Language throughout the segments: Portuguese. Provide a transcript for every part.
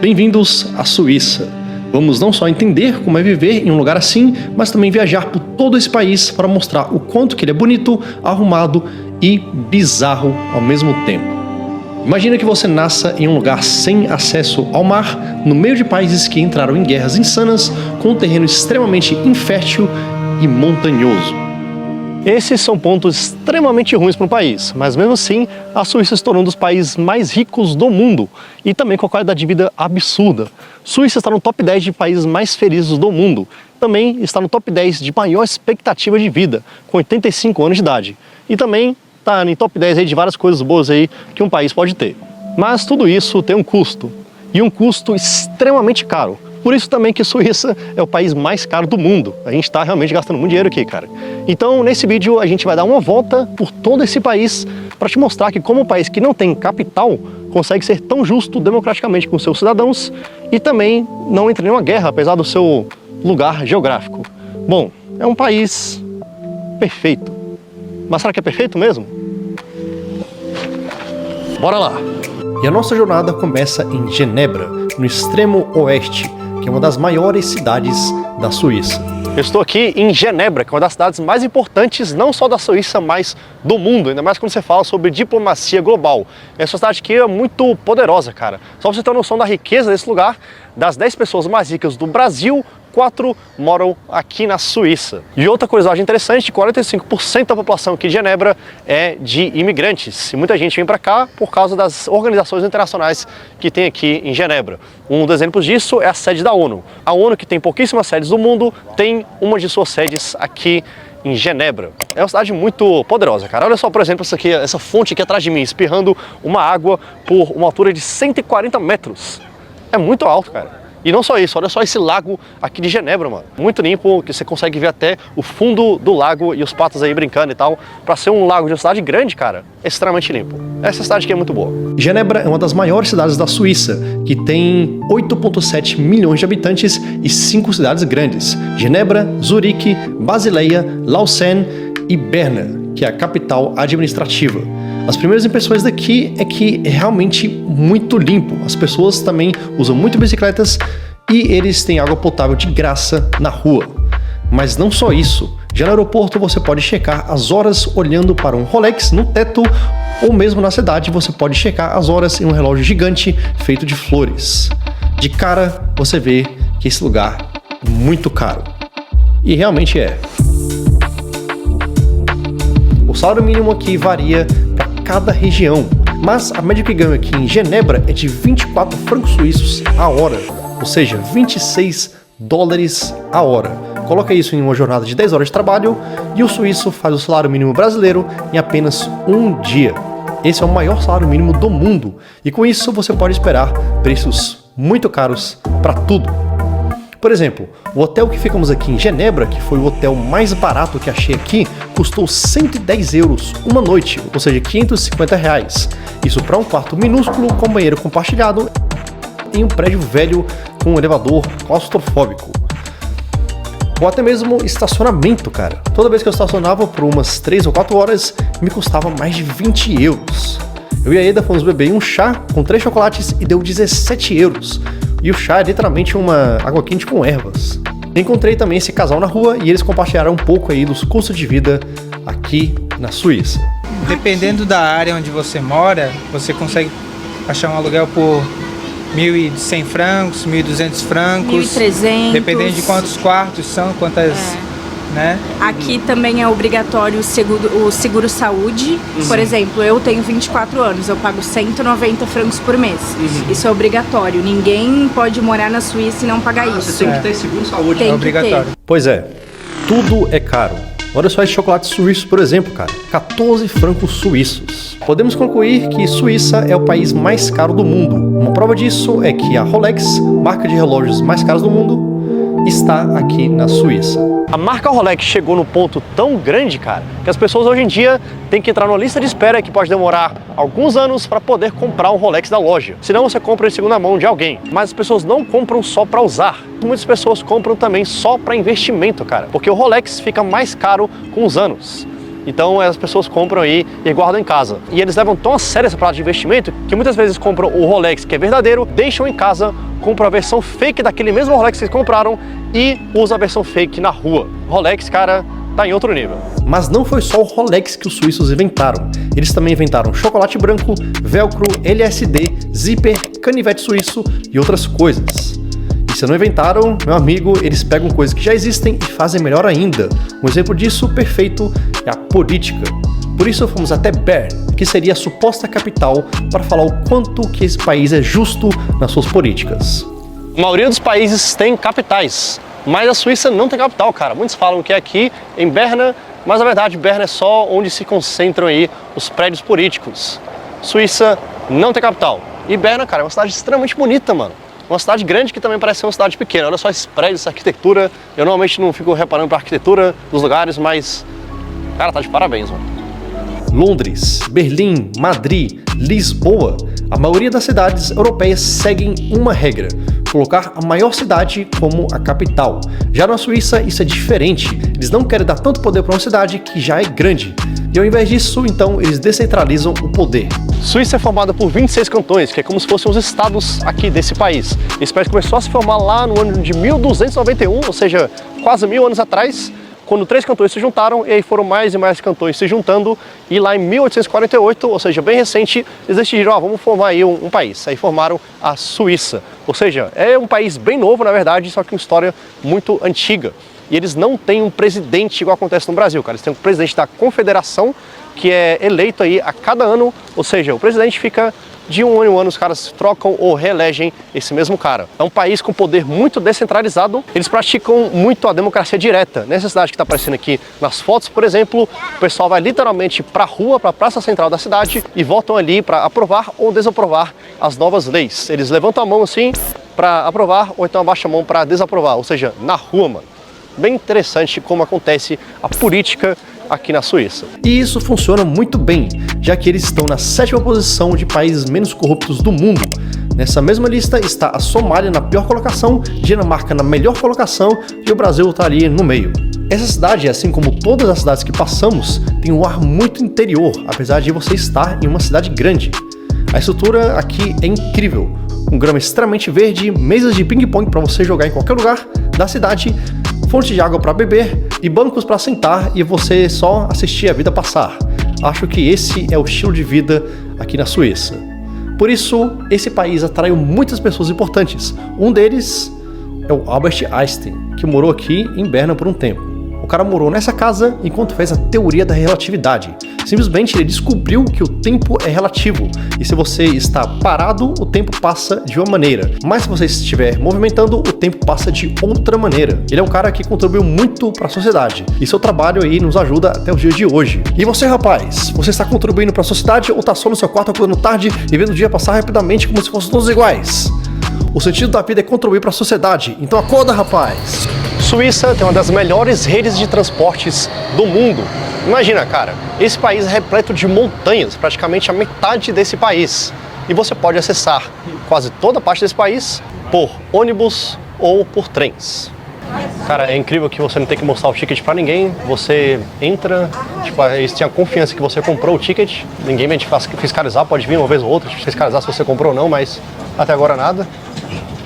Bem-vindos à Suíça. Vamos não só entender como é viver em um lugar assim, mas também viajar por todo esse país para mostrar o quanto que ele é bonito, arrumado e bizarro ao mesmo tempo. Imagina que você nasça em um lugar sem acesso ao mar, no meio de países que entraram em guerras insanas, com um terreno extremamente infértil e montanhoso. Esses são pontos extremamente ruins para um país, mas mesmo assim a Suíça se tornou um dos países mais ricos do mundo e também com a qualidade de vida absurda. Suíça está no top 10 de países mais felizes do mundo. Também está no top 10 de maior expectativa de vida, com 85 anos de idade. E também está em top 10 aí de várias coisas boas aí que um país pode ter. Mas tudo isso tem um custo, e um custo extremamente caro. Por isso também que a Suíça é o país mais caro do mundo. A gente está realmente gastando muito dinheiro aqui, cara. Então, nesse vídeo, a gente vai dar uma volta por todo esse país para te mostrar que como um país que não tem capital, consegue ser tão justo democraticamente com seus cidadãos e também não entra em nenhuma guerra, apesar do seu lugar geográfico. Bom, é um país perfeito. Mas será que é perfeito mesmo? Bora lá! E a nossa jornada começa em Genebra, no extremo oeste, que é uma das maiores cidades da Suíça. Eu estou aqui em Genebra, que é uma das cidades mais importantes, não só da Suíça, mas do mundo, ainda mais quando você fala sobre diplomacia global. É uma cidade que é muito poderosa, cara. Só pra você ter uma noção da riqueza desse lugar, das 10 pessoas mais ricas do Brasil, 4 moram aqui na Suíça. E outra curiosidade interessante, 45% da população aqui de Genebra é de imigrantes. E muita gente vem para cá por causa das organizações internacionais que tem aqui em Genebra. Um dos exemplos disso é a sede da ONU. A ONU, que tem pouquíssimas sedes do mundo, tem uma de suas sedes aqui em Genebra. É uma cidade muito poderosa, cara. Olha só, por exemplo, essa fonte aqui atrás de mim, espirrando uma água por uma altura de 140 metros. É muito alto, cara. E não só isso, olha só esse lago aqui de Genebra, mano. Muito limpo, que você consegue ver até o fundo do lago e os patos aí brincando e tal. Pra ser um lago de uma cidade grande, cara, é extremamente limpo. Essa cidade aqui é muito boa. Genebra é uma das maiores cidades da Suíça, que tem 8,7 milhões de habitantes e 5 cidades grandes. Genebra, Zurique, Basileia, Lausanne e Berna, que é a capital administrativa. As primeiras impressões daqui é que é realmente muito limpo. As pessoas também usam muito bicicletas e eles têm água potável de graça na rua. Mas não só isso. Já no aeroporto você pode checar as horas olhando para um Rolex no teto, ou mesmo na cidade você pode checar as horas em um relógio gigante feito de flores. De cara você vê que esse lugar é muito caro. E realmente é. O salário mínimo aqui varia para cada região, mas a média que ganho aqui em Genebra é de 24 francos suíços a hora, ou seja, 26 dólares a hora. Coloca isso em uma jornada de 10 horas de trabalho e o suíço faz o salário mínimo brasileiro em apenas um dia. Esse é o maior salário mínimo do mundo e com isso você pode esperar preços muito caros para tudo. Por exemplo, o hotel que ficamos aqui em Genebra, que foi o hotel mais barato que achei aqui, custou 110 euros uma noite, ou seja, 550 reais. Isso para um quarto minúsculo com banheiro compartilhado em um prédio velho com um elevador claustrofóbico. Ou até mesmo estacionamento, cara. Toda vez que eu estacionava por umas 3 ou 4 horas, me custava mais de 20 euros. Eu e a Eda fomos beber um chá com 3 chocolates e deu 17 euros. E o chá é literalmente uma água quente com ervas. Encontrei também esse casal na rua e eles compartilharam um pouco aí dos custos de vida aqui na Suíça. Dependendo da área onde você mora, você consegue achar um aluguel por 1.100 francos, 1.200 francos. 1.300. Dependendo de quantos quartos são, quantas... Né? Aqui também é obrigatório o seguro-saúde. Por exemplo, eu tenho 24 anos, eu pago 190 francos por mês. Isso é obrigatório. Ninguém pode morar na Suíça e não pagar isso. Você tem que ter seguro-saúde. É obrigatório. Pois é, tudo é caro. Olha só esse chocolate suíço, por exemplo, cara. 14 francos suíços. Podemos concluir que Suíça é o país mais caro do mundo. Uma prova disso é que a Rolex, marca de relógios mais caros do mundo, está aqui na Suíça. A marca Rolex chegou no ponto tão grande, cara, que as pessoas hoje em dia têm que entrar numa lista de espera que pode demorar alguns anos para poder comprar um Rolex da loja. Senão você compra em segunda mão de alguém. Mas as pessoas não compram só para usar. Muitas pessoas compram também só para investimento, cara, porque o Rolex fica mais caro com os anos. Então as pessoas compram aí e guardam em casa. E eles levam tão a sério essa parada de investimento que muitas vezes compram o Rolex, que é verdadeiro, deixam em casa, compram a versão fake daquele mesmo Rolex que eles compraram e usam a versão fake na rua. Rolex, cara, tá em outro nível. Mas não foi só o Rolex que os suíços inventaram. Eles também inventaram chocolate branco, velcro, LSD, zíper, canivete suíço e outras coisas. E se não inventaram, meu amigo, eles pegam coisas que já existem e fazem melhor ainda. Um exemplo disso perfeito é a política. Por isso fomos até Bern, que seria a suposta capital, para falar o quanto que esse país é justo nas suas políticas. A maioria dos países tem capitais, mas a Suíça não tem capital, cara. Muitos falam que é aqui em Berna, mas na verdade Berna é só onde se concentram aí os prédios políticos. Suíça não tem capital. E Berna, cara, é uma cidade extremamente bonita, mano. Uma cidade grande que também parece ser uma cidade pequena. Olha só esses prédios, essa arquitetura. Eu normalmente não fico reparando pra arquitetura dos lugares, mas, cara, tá de parabéns, mano. Londres, Berlim, Madrid, Lisboa, a maioria das cidades europeias seguem uma regra: colocar a maior cidade como a capital. Já na Suíça isso é diferente, eles não querem dar tanto poder para uma cidade que já é grande. E ao invés disso, então, eles descentralizam o poder. Suíça é formada por 26 cantões, que é como se fossem os estados aqui desse país. Esse país começou a se formar lá no ano de 1291, ou seja, quase 1000 anos atrás, quando 3 cantões se juntaram, e aí foram mais e mais cantões se juntando, e lá em 1848, ou seja, bem recente, eles decidiram, vamos formar aí um país. Aí formaram a Suíça, ou seja, é um país bem novo, na verdade, só que com história muito antiga. E eles não têm um presidente igual acontece no Brasil, cara. Eles têm um presidente da confederação, que é eleito aí a cada ano, ou seja, o presidente fica de um ano em um ano, os caras trocam ou reelegem esse mesmo cara. É um país com poder muito descentralizado, eles praticam muito a democracia direta. Nessa cidade que está aparecendo aqui nas fotos, por exemplo, o pessoal vai literalmente para a rua, para a praça central da cidade e votam ali para aprovar ou desaprovar as novas leis. Eles levantam a mão assim para aprovar ou então abaixam a mão para desaprovar, ou seja, na rua, mano. Bem interessante como acontece a política aqui na Suíça. E isso funciona muito bem, já que eles estão na 7ª posição de países menos corruptos do mundo. Nessa mesma lista está a Somália na pior colocação, Dinamarca na melhor colocação e o Brasil está ali no meio. Essa cidade, assim como todas as cidades que passamos, tem um ar muito interior, apesar de você estar em uma cidade grande. A estrutura aqui é incrível, com grama extremamente verde, mesas de ping-pong para você jogar em qualquer lugar da cidade, fonte de água para beber e bancos para sentar e você só assistir a vida passar. Acho que esse é o estilo de vida aqui na Suíça. Por isso, esse país atraiu muitas pessoas importantes. Um deles é o Albert Einstein, que morou aqui em Berna por um tempo. O cara morou nessa casa enquanto fez a teoria da relatividade. Simplesmente ele descobriu que o tempo é relativo e se você está parado, o tempo passa de uma maneira, mas se você estiver movimentando, o tempo passa de outra maneira. Ele é um cara que contribuiu muito para a sociedade e seu trabalho aí nos ajuda até os dias de hoje. E você, rapaz, você está contribuindo para a sociedade ou está só no seu quarto acordando tarde e vendo o dia passar rapidamente como se fossem todos iguais? O sentido da vida é contribuir para a sociedade, então acorda, rapaz! Suíça tem uma das melhores redes de transportes do mundo. Imagina, cara, esse país é repleto de montanhas, praticamente a metade desse país. E você pode acessar quase toda a parte desse país por ônibus ou por trens. Cara, é incrível que você não tem que mostrar o ticket pra ninguém. Você entra, tipo, eles têm a confiança que você comprou o ticket. Ninguém vai te fiscalizar, pode vir uma vez ou outra te fiscalizar se você comprou ou não, mas até agora nada.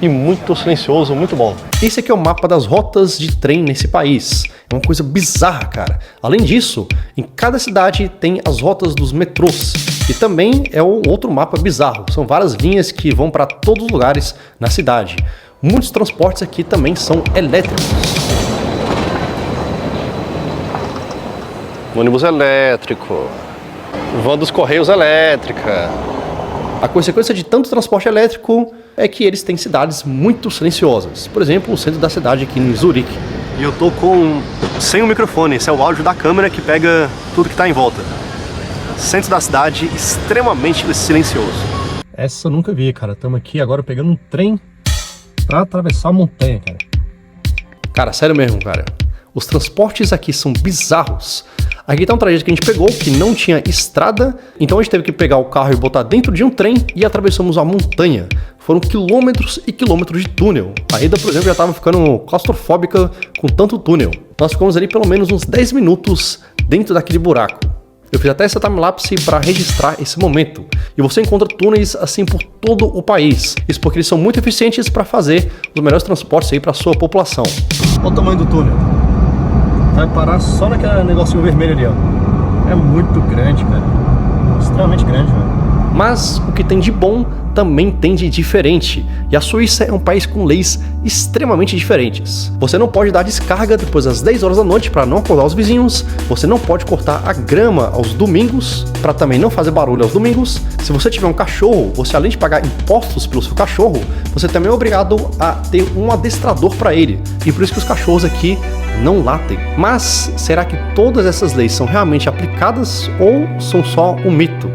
E muito silencioso, muito bom. Esse aqui é o mapa das rotas de trem nesse país. É uma coisa bizarra, cara. Além disso, em cada cidade tem as rotas dos metrôs. E também é um outro mapa bizarro. São várias linhas que vão para todos os lugares na cidade. Muitos transportes aqui também são elétricos. Ônibus elétrico, van dos Correios elétrica. A consequência de tanto transporte elétrico é que eles têm cidades muito silenciosas. Por exemplo, o centro da cidade aqui em Zurique. E eu tô sem o microfone, esse é o áudio da câmera que pega tudo que tá em volta. Centro da cidade extremamente silencioso. Essa eu nunca vi, cara. Estamos aqui agora pegando um trem pra atravessar a montanha, cara. Cara, sério mesmo, cara. Os transportes aqui são bizarros. Aqui tá um trajeto que a gente pegou, que não tinha estrada, então a gente teve que pegar o carro e botar dentro de um trem e atravessamos a montanha. Foram quilômetros e quilômetros de túnel. A Ida, por exemplo, já tava ficando claustrofóbica com tanto túnel. Nós ficamos ali pelo menos uns 10 minutos dentro daquele buraco. Eu fiz até essa timelapse para registrar esse momento. E você encontra túneis assim por todo o país. Isso porque eles são muito eficientes para fazer os melhores transportes aí para sua população. Olha o tamanho do túnel. Vai parar só naquele negocinho vermelho ali, ó. É muito grande, cara. Extremamente grande, velho. Mas o que tem de bom também tem de diferente. E a Suíça é um país com leis extremamente diferentes. Você não pode dar descarga depois das 10 horas da noite para não acordar os vizinhos. Você não pode cortar a grama aos domingos para também não fazer barulho aos domingos. Se você tiver um cachorro, você além de pagar impostos pelo seu cachorro, você também é obrigado a ter um adestrador para ele. E por isso que os cachorros aqui não latem. Mas será que todas essas leis são realmente aplicadas ou são só um mito?